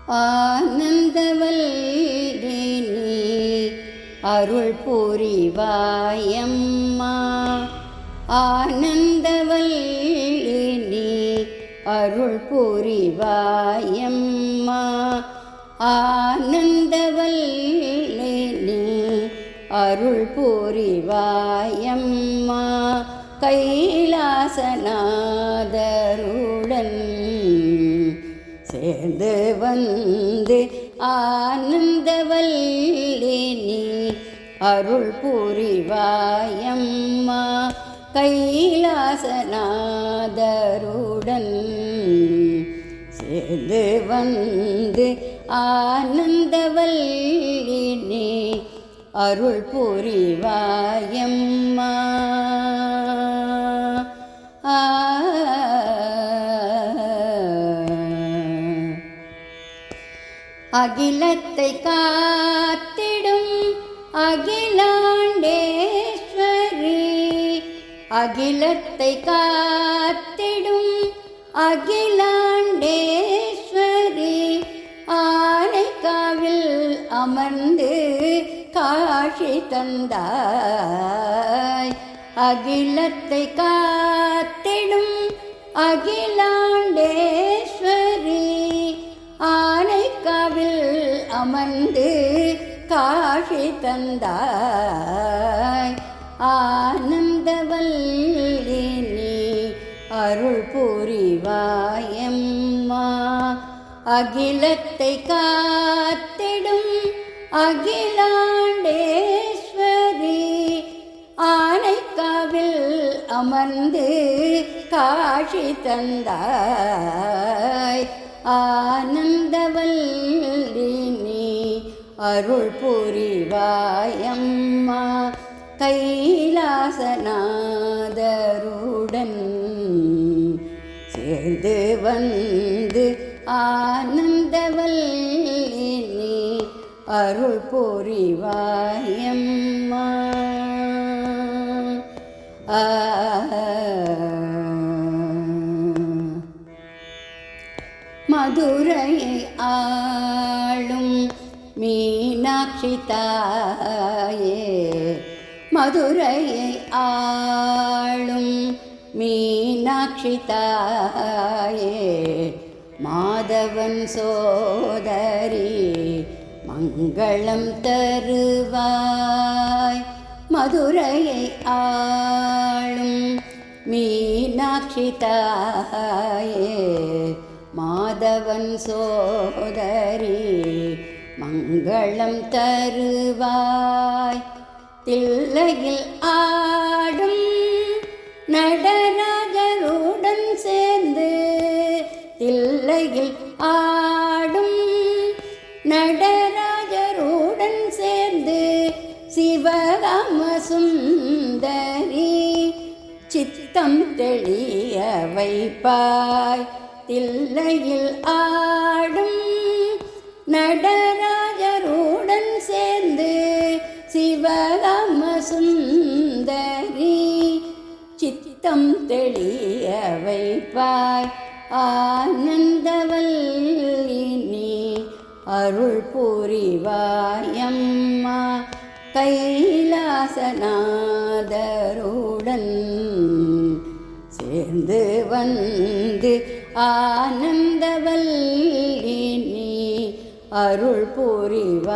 ஆனந்தவல்லே நீ அருள் புரிவாயம்மா. ஆனந்தவல்லே நீ அருள் புரிவாயம்மா. ஆனந்தவல்லே நீ அருள் புரிவாயம்மா. கைலாசநாதருடன் சேர்ந்து வந்து ஆனந்தவல்லே நீ அருள் புரிவாயம்மா. கைலாசநாதருடன் சேர்ந்து வந்து ஆனந்தவல்லே நீ அருள் புரிவாயம்மா. அகிலத்தை காத்திடும் அகிலாண்டேஸ்வரி, அகிலத்தை காத்திடும் அகிலாண்டேஸ்வரி, ஆனைக்காவில் அமர்ந்து காட்சி தந்தாய். அகிலத்தை காத்திடும் அகிலாண்டேஸ்வரி, ஆனைக்காவில் அமர்ந்து காட்சி தந்தாய். ஆனந்தவல்லே நீ அருள் புரிவாயம்மா. அகிலத்தை காத்திடும் அகிலாண்டேஸ்வரி, ஆனைக்காவில் அமர்ந்து காட்சி தந்தாய். ஆனந்தவல்லே நீ அருள் புரிவாயம்மா. கைலாசநாதருடன் சேர்ந்து வந்து ஆனந்தவல்லே நீ அருள் புரிவாயம்மா. மதுரையை ஆளும் மீனாட்சி தாயே, மதுரையை ஆளும் மீனாட்சி தாயே, மாதவன் சோதரி மங்களம் தருவாய். மதுரையை ஆளும் மீனாட்சி தாயே, மாதவன் சோதரி மங்களம் தருவாய். தில்லையில் ஆடும் நடராஜருடன் சேர்ந்து, தில்லையில் ஆடும் நடராஜருடன் சேர்ந்து, சிவகாம சுந்தரி சித்தம் தெளிய வைப்பாய். தில்லையில் ஆடும் நடராஜருடன் சேர்ந்து, சிவகாம சுந்தரி சித்தம் தெளிய வைப்பாய். ஆனந்தவல்லே நீ அருள் புரிவாயம்மா. கைலாசநாதருடன் சேர்ந்து வந்து ஆனந்தவல்லே நீ அருள் புரிவாயம்மா.